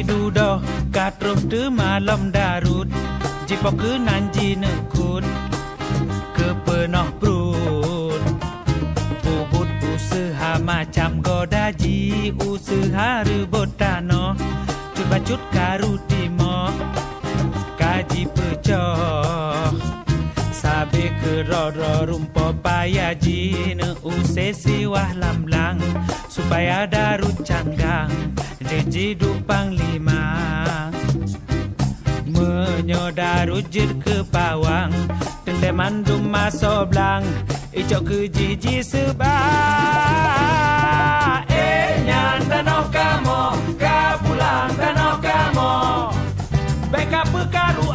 dudo katruf tu malam darut jipok ke nanji nekut kepenoh perut ubud usaha macam godaji usaha rebut tanah cut karu timo kaji pecoh sabe ke roro rumpo payaji ne usesi wah lamlang supaya darut canggang jeji dupang lima menyodarut jir ke pawang tendeman duma soblang icok ke jiji sebab nyan danau kamo kapulang danau kamo beka pekaru